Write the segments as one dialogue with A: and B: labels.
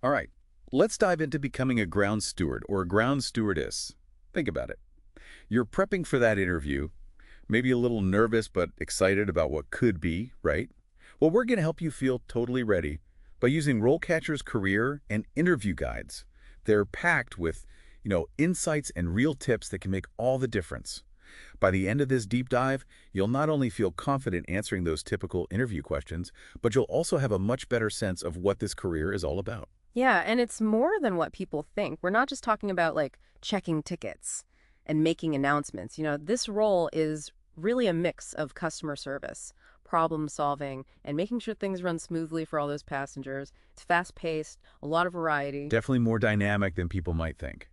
A: All right, let's dive into becoming a ground steward or a ground stewardess. Think about it. You're prepping for that interview, maybe a little nervous but excited about what could be, right? Well, we're going to help you feel totally ready by using RoleCatcher's career and interview guides. They're packed with, insights and real tips that can make all the difference. By the end of this deep dive, you'll not only feel confident answering those typical interview questions, but you'll also have a much better sense of what this career is all about.
B: Yeah, and it's more than what people think. We're not just talking about like checking tickets and making announcements. This role is really a mix of customer service, problem solving, and making sure things run smoothly for all those passengers. It's fast-paced, a lot of variety.
A: Definitely more dynamic than people might think.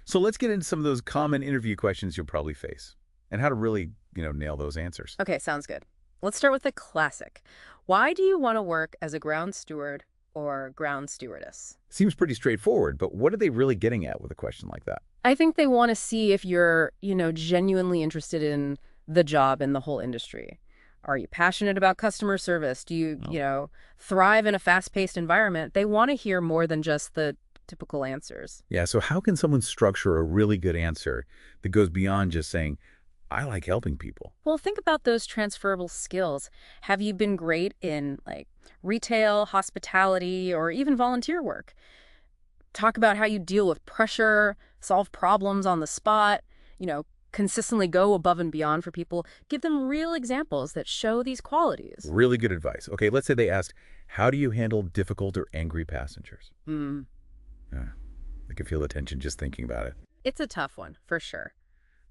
A: So let's get into some of those common interview questions you'll probably face and how to really, nail those answers.
B: Okay, sounds good. Let's start with the classic. Why do you want to work as a ground steward or ground stewardess?
A: Seems pretty straightforward, but what are they really getting at with a question like that?
B: I think they want to see if you're, genuinely interested in the job and the whole industry. Are you passionate about customer service? Do you, thrive in a fast-paced environment? They want to hear more than just the typical answers.
A: Yeah, so how can someone structure a really good answer that goes beyond just saying, I like helping people?
B: Well, think about those transferable skills. Have you been great in like retail, hospitality, or even volunteer work? Talk about how you deal with pressure, solve problems on the spot, consistently go above and beyond for people. Give them real examples that show these qualities.
A: Really good advice. Okay, let's say they asked, how do you handle difficult or angry passengers?
B: Hmm.
A: I can feel the tension just thinking about it.
B: It's a tough one, for sure.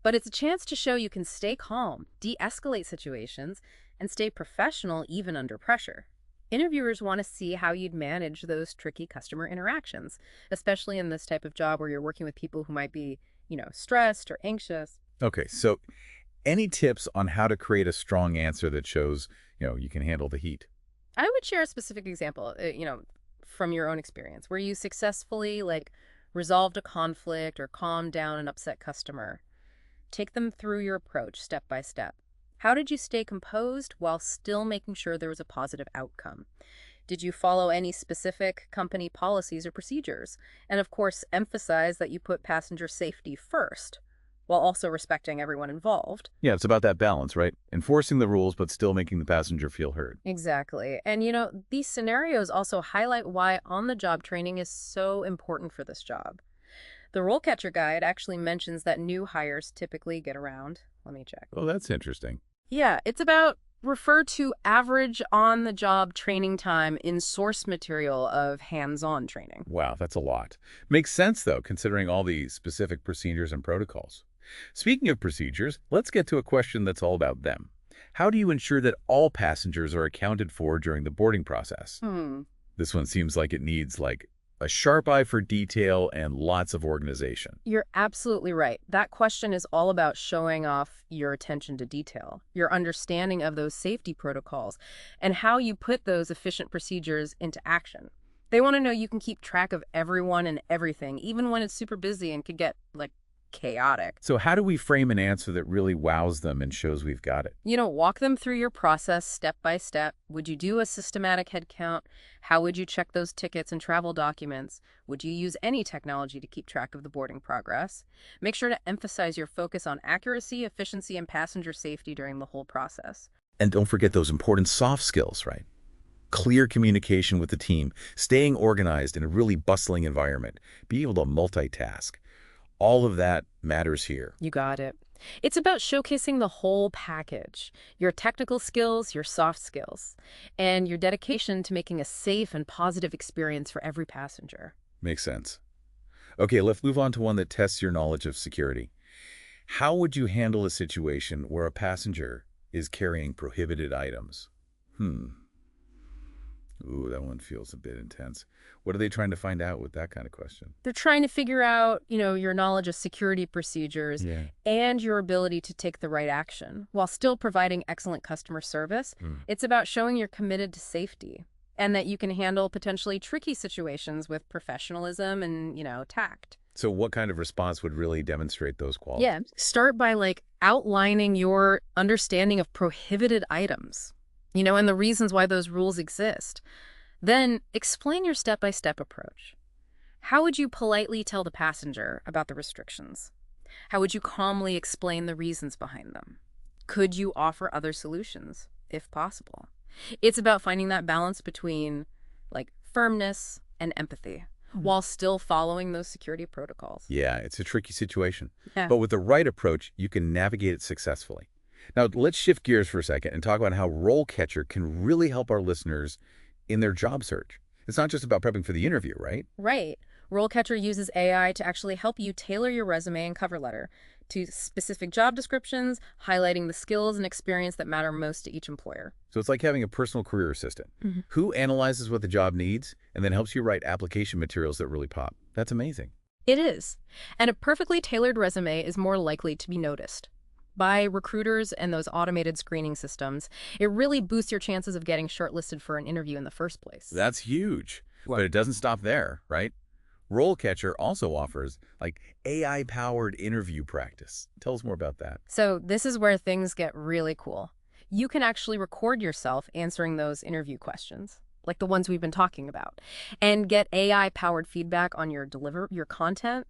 B: But it's a chance to show you can stay calm, de-escalate situations, and stay professional even under pressure. Interviewers want to see how you'd manage those tricky customer interactions, especially in this type of job where you're working with people who might be, stressed or anxious.
A: Okay, so any tips on how to create a strong answer that shows, you can handle the heat?
B: I would share a specific example, from your own experience, where you successfully, resolved a conflict or calmed down an upset customer. Take them through your approach step by step. How did you stay composed while still making sure there was a positive outcome? Did you follow any specific company policies or procedures? And of course, emphasize that you put passenger safety first, while also respecting everyone involved.
A: Yeah, it's about that balance, right? Enforcing the rules, but still making the passenger feel heard.
B: Exactly. And these scenarios also highlight why on-the-job training is so important for this job. The RoleCatcher guide actually mentions that new hires typically get around. Let me check.
A: Oh, that's interesting.
B: Yeah, it's about refer to average on-the-job training time in source material of hands-on training.
A: Wow, that's a lot. Makes sense, though, considering all the specific procedures and protocols. Speaking of procedures, let's get to a question that's all about them. How do you ensure that all passengers are accounted for during the boarding process? This one seems like it needs, a sharp eye for detail and lots of organization.
B: You're absolutely right. That question is all about showing off your attention to detail, your understanding of those safety protocols, and how you put those efficient procedures into action. They want to know you can keep track of everyone and everything, even when it's super busy and could get, chaotic.
A: So how do we frame an answer that really wows them and shows we've got it?
B: Walk them through your process step by step. Would you do a systematic head count? How would you check those tickets and travel documents? Would you use any technology to keep track of the boarding progress? Make sure to emphasize your focus on accuracy, efficiency, and passenger safety during the whole process.
A: And don't forget those important soft skills, right? Clear communication with the team, staying organized in a really bustling environment, be able to multitask. All of that matters here.
B: You got it. It's about showcasing the whole package, your technical skills, your soft skills, and your dedication to making a safe and positive experience for every passenger.
A: Makes sense. Okay, let's move on to one that tests your knowledge of security. How would you handle a situation where a passenger is carrying prohibited items? Ooh, that one feels a bit intense. What are they trying to find out with that kind of question?
B: They're trying to figure out, your knowledge of security procedures and your ability to take the right action while still providing excellent customer service. It's about showing you're committed to safety and that you can handle potentially tricky situations with professionalism and, tact.
A: So what kind of response would really demonstrate those qualities?
B: Yeah, start by outlining your understanding of prohibited items. And the reasons why those rules exist. Then explain your step-by-step approach. How would you politely tell the passenger about the restrictions? How would you calmly explain the reasons behind them? Could you offer other solutions, if possible? It's about finding that balance between, like, firmness and empathy, while still following those security protocols.
A: Yeah, it's a tricky situation.
B: Yeah.
A: But with the right approach, you can navigate it successfully. Now, let's shift gears for a second and talk about how RoleCatcher can really help our listeners in their job search. It's not just about prepping for the interview, right?
B: Right. RoleCatcher uses AI to actually help you tailor your resume and cover letter to specific job descriptions, highlighting the skills and experience that matter most to each employer.
A: So it's like having a personal career assistant who analyzes what the job needs and then helps you write application materials that really pop. That's amazing.
B: It is. And a perfectly tailored resume is more likely to be noticed by recruiters and those automated screening systems. It really boosts your chances of getting shortlisted for an interview in the first place.
A: That's huge. But it doesn't stop there, right? RoleCatcher also offers like AI-powered interview practice. Tell us more about that.
B: So this is where things get really cool. You can actually record yourself answering those interview questions, like the ones we've been talking about, and get AI-powered feedback on your content,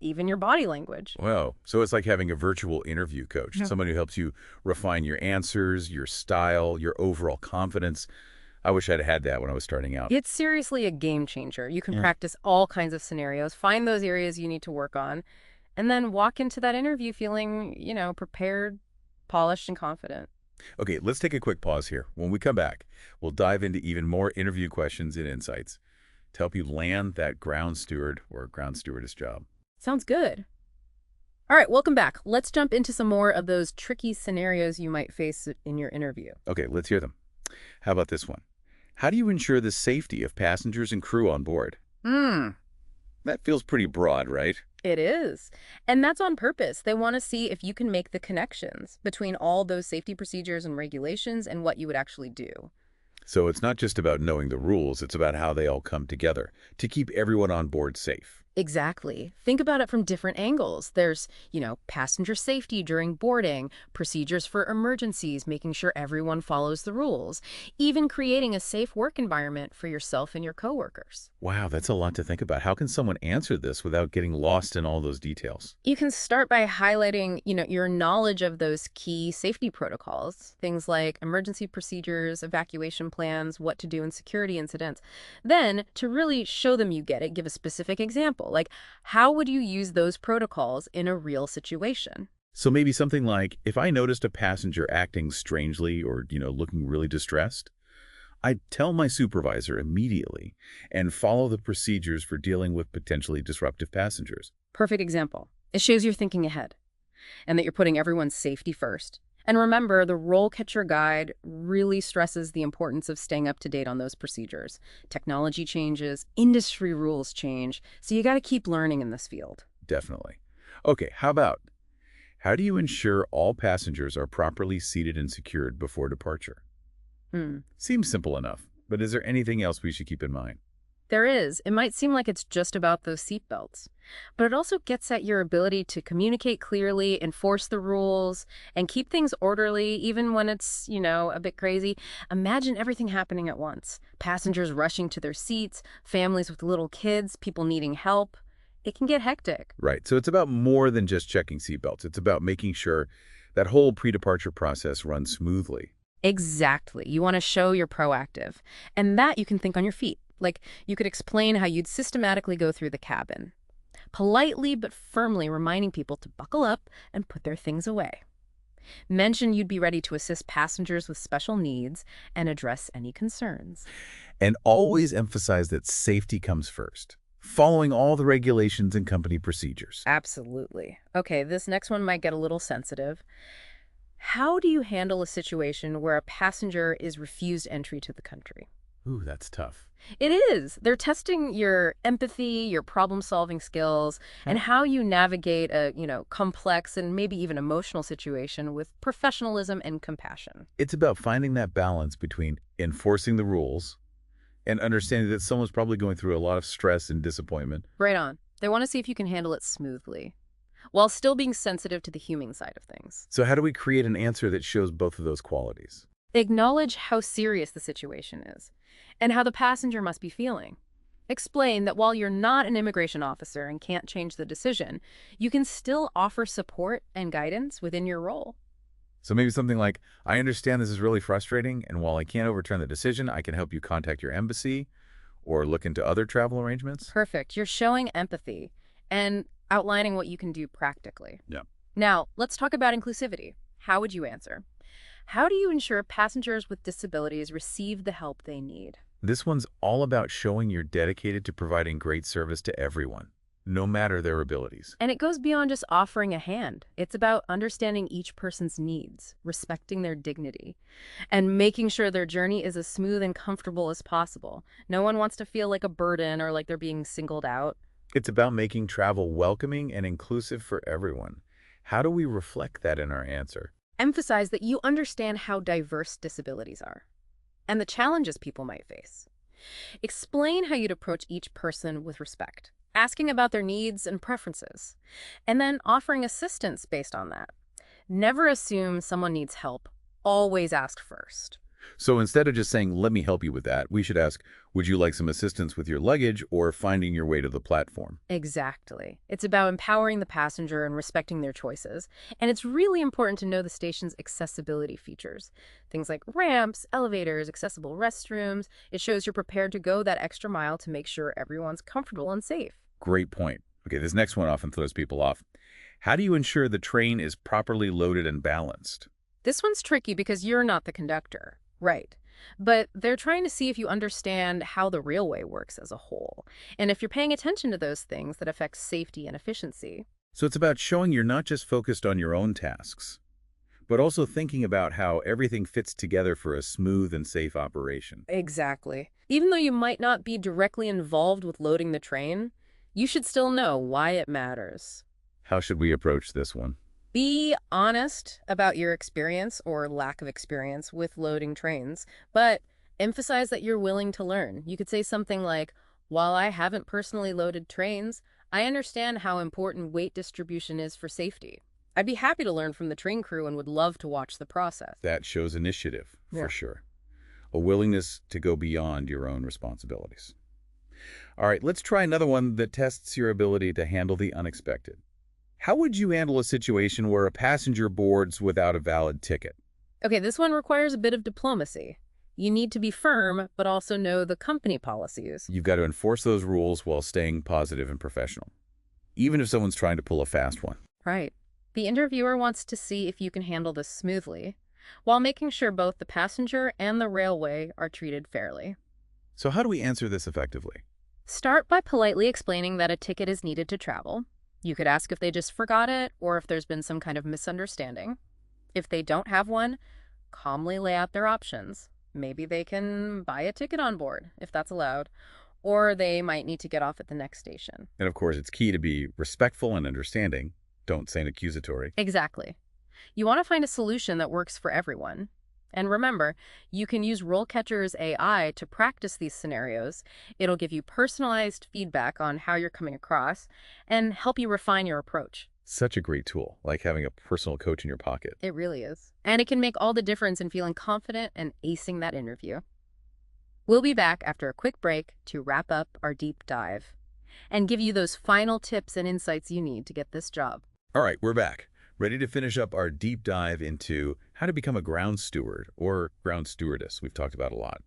B: even your body language.
A: Wow. So it's like having a virtual interview coach, someone who helps you refine your answers, your style, your overall confidence. I wish I'd had that when I was starting out.
B: It's seriously a game changer. You can practice all kinds of scenarios, find those areas you need to work on, and then walk into that interview feeling, prepared, polished, and confident.
A: Okay, let's take a quick pause here. When we come back, we'll dive into even more interview questions and insights to help you land that ground steward or ground stewardess job.
B: Sounds good. All right, welcome back. Let's jump into some more of those tricky scenarios you might face in your interview.
A: Okay, let's hear them. How about this one? How do you ensure the safety of passengers and crew on board? That feels pretty broad, right?
B: It is. And that's on purpose. They want to see if you can make the connections between all those safety procedures and regulations and what you would actually do.
A: So it's not just about knowing the rules, it's about how they all come together to keep everyone on board safe.
B: Exactly. Think about it from different angles. There's, passenger safety during boarding, procedures for emergencies, making sure everyone follows the rules, even creating a safe work environment for yourself and your coworkers.
A: Wow, that's a lot to think about. How can someone answer this without getting lost in all those details?
B: You can start by highlighting, your knowledge of those key safety protocols, things like emergency procedures, evacuation plans, what to do in security incidents. Then, to really show them you get it, give a specific example. Like, how would you use those protocols in a real situation?
A: So maybe something like, if I noticed a passenger acting strangely or, looking really distressed, I'd tell my supervisor immediately and follow the procedures for dealing with potentially disruptive passengers.
B: Perfect example. It shows you're thinking ahead and that you're putting everyone's safety first. And remember, the RoleCatcher Guide really stresses the importance of staying up to date on those procedures. Technology changes, industry rules change, so you got to keep learning in this field.
A: Definitely. Okay, how do you ensure all passengers are properly seated and secured before departure? Seems simple enough, but is there anything else we should keep in mind?
B: There is. It might seem like it's just about those seatbelts, but it also gets at your ability to communicate clearly, enforce the rules, and keep things orderly, even when it's, a bit crazy. Imagine everything happening at once. Passengers rushing to their seats, families with little kids, people needing help. It can get hectic.
A: Right, so it's about more than just checking seatbelts. It's about making sure that whole pre-departure process runs smoothly.
B: Exactly. You want to show you're proactive, and that you can think on your feet. Like, you could explain how you'd systematically go through the cabin, politely but firmly reminding people to buckle up and put their things away. Mention you'd be ready to assist passengers with special needs and address any concerns.
A: And always emphasize that safety comes first, following all the regulations and company procedures.
B: Absolutely. Okay, this next one might get a little sensitive. How do you handle a situation where a passenger is refused entry to the country?
A: Ooh, that's tough.
B: It is. They're testing your empathy, your problem-solving skills, and how you navigate a, complex and maybe even emotional situation with professionalism and compassion.
A: It's about finding that balance between enforcing the rules and understanding that someone's probably going through a lot of stress and disappointment.
B: Right on. They want to see if you can handle it smoothly, while still being sensitive to the human side of things.
A: So how do we create an answer that shows both of those qualities?
B: Acknowledge how serious the situation is and how the passenger must be feeling. Explain that while you're not an immigration officer and can't change the decision, you can still offer support and guidance within your role.
A: So maybe something like, I understand this is really frustrating, and while I can't overturn the decision, I can help you contact your embassy or look into other travel arrangements.
B: Perfect. You're showing empathy and outlining what you can do practically.
A: Yeah.
B: Now, let's talk about inclusivity. How would you answer? How do you ensure passengers with disabilities receive the help they need?
A: This one's all about showing you're dedicated to providing great service to everyone, no matter their abilities.
B: And it goes beyond just offering a hand. It's about understanding each person's needs, respecting their dignity, and making sure their journey is as smooth and comfortable as possible. No one wants to feel like a burden or like they're being singled out.
A: It's about making travel welcoming and inclusive for everyone. How do we reflect that in our answer?
B: Emphasize that you understand how diverse disabilities are and the challenges people might face. Explain how you'd approach each person with respect, asking about their needs and preferences, and then offering assistance based on that. Never assume someone needs help. Always ask first.
A: So instead of just saying, let me help you with that, we should ask, would you like some assistance with your luggage or finding your way to the platform?
B: Exactly. It's about empowering the passenger and respecting their choices. And it's really important to know the station's accessibility features. Things like ramps, elevators, accessible restrooms. It shows you're prepared to go that extra mile to make sure everyone's comfortable and safe.
A: Great point. Okay, this next one often throws people off. How do you ensure the train is properly loaded and balanced?
B: This one's tricky because you're not the conductor. Right. But they're trying to see if you understand how the railway works as a whole, and if you're paying attention to those things that affect safety and efficiency.
A: So it's about showing you're not just focused on your own tasks, but also thinking about how everything fits together for a smooth and safe operation.
B: Exactly. Even though you might not be directly involved with loading the train, you should still know why it matters.
A: How should we approach this one?
B: Be honest about your experience or lack of experience with loading trains, but emphasize that you're willing to learn. You could say something like, while I haven't personally loaded trains, I understand how important weight distribution is for safety. I'd be happy to learn from the train crew and would love to watch the process.
A: That shows initiative,
B: Yeah.
A: for sure. A willingness to go beyond your own responsibilities. All right, let's try another one that tests your ability to handle the unexpected. How would you handle a situation where a passenger boards without a valid ticket?
B: Okay, this one requires a bit of diplomacy. You need to be firm, but also know the company policies.
A: You've got to enforce those rules while staying positive and professional, even if someone's trying to pull a fast one.
B: Right. The interviewer wants to see if you can handle this smoothly, while making sure both the passenger and the railway are treated fairly.
A: So how do we answer this effectively?
B: Start by politely explaining that a ticket is needed to travel. You could ask if they just forgot it or if there's been some kind of misunderstanding. If they don't have one, calmly lay out their options. Maybe they can buy a ticket on board, if that's allowed, or they might need to get off at the next station.
A: And of course, it's key to be respectful and understanding. Don't say accusatory.
B: Exactly. You want to find a solution that works for everyone. And remember, you can use RoleCatcher's AI to practice these scenarios. It'll give you personalized feedback on how you're coming across and help you refine your approach.
A: Such a great tool, like having a personal coach in your pocket.
B: It really is. And it can make all the difference in feeling confident and acing that interview. We'll be back after a quick break to wrap up our deep dive and give you those final tips and insights you need to get this job.
A: All right, we're back. Ready to finish up our deep dive into how to become a ground steward or ground stewardess we've talked about a lot.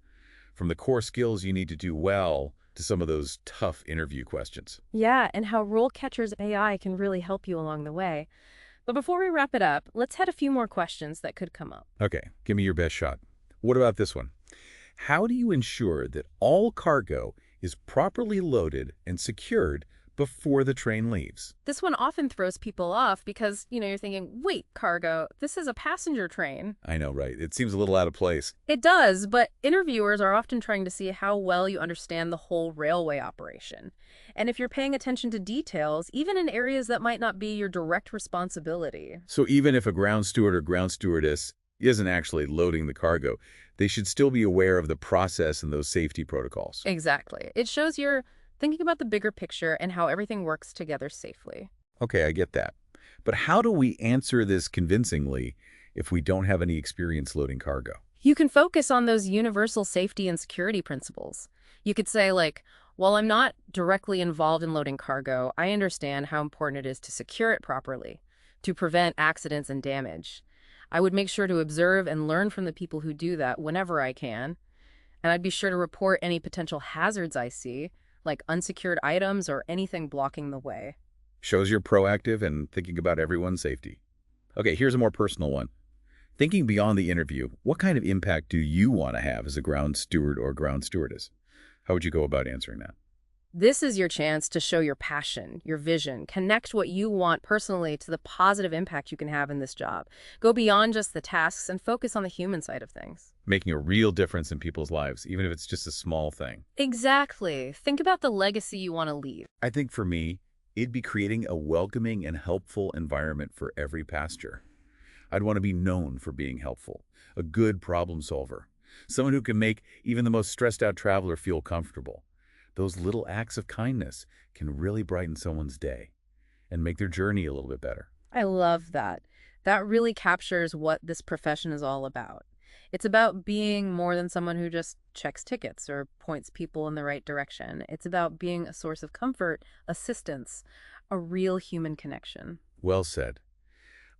A: From the core skills you need to do well to some of those tough interview questions.
B: Yeah, and how RoleCatcher's AI can really help you along the way. But before we wrap it up, let's hit a few more questions that could come up.
A: Okay, give me your best shot. What about this one? How do you ensure that all cargo is properly loaded and secured before the train leaves?
B: This one often throws people off because, you're thinking, wait, cargo, this is a passenger train.
A: I know, right? It seems a little out of place.
B: It does, but interviewers are often trying to see how well you understand the whole railway operation. And if you're paying attention to details, even in areas that might not be your direct responsibility.
A: So even if a ground steward or ground stewardess isn't actually loading the cargo, they should still be aware of the process and those safety protocols.
B: Exactly. It shows you're thinking about the bigger picture and how everything works together safely.
A: Okay, I get that. But how do we answer this convincingly if we don't have any experience loading cargo?
B: You can focus on those universal safety and security principles. You could say, like, while I'm not directly involved in loading cargo, I understand how important it is to secure it properly, to prevent accidents and damage. I would make sure to observe and learn from the people who do that whenever I can, and I'd be sure to report any potential hazards I see, like unsecured items or anything blocking the way.
A: Shows you're proactive and thinking about everyone's safety. Okay, here's a more personal one. Thinking beyond the interview, what kind of impact do you want to have as a ground steward or ground stewardess? How would you go about answering that?
B: This is your chance to show your passion, your vision, connect what you want personally to the positive impact you can have in this job. Go beyond just the tasks and focus on the human side of things.
A: Making a real difference in people's lives, even if it's just a small thing.
B: Exactly. Think about the legacy you want to leave.
A: I think for me, it'd be creating a welcoming and helpful environment for every passenger. I'd want to be known for being helpful, a good problem solver, someone who can make even the most stressed out traveler feel comfortable. Those little acts of kindness can really brighten someone's day and make their journey a little bit better.
B: I love that. That really captures what this profession is all about. It's about being more than someone who just checks tickets or points people in the right direction. It's about being a source of comfort, assistance, a real human connection.
A: Well said.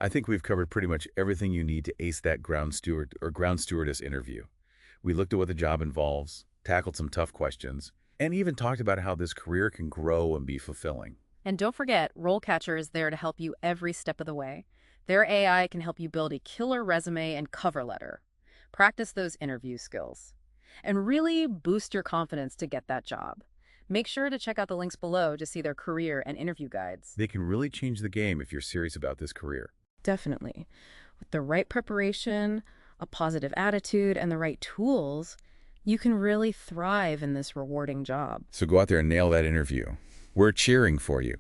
A: I think we've covered pretty much everything you need to ace that ground steward or ground stewardess interview. We looked at what the job involves, tackled some tough questions, and even talked about how this career can grow and be fulfilling.
B: And don't forget, RoleCatcher is there to help you every step of the way. Their AI can help you build a killer resume and cover letter. Practice those interview skills. And really boost your confidence to get that job. Make sure to check out the links below to see their career and interview guides.
A: They can really change the game if you're serious about this career.
B: Definitely. With the right preparation, a positive attitude, and the right tools, you can really thrive in this rewarding job.
A: So go out there and nail that interview. We're cheering for you.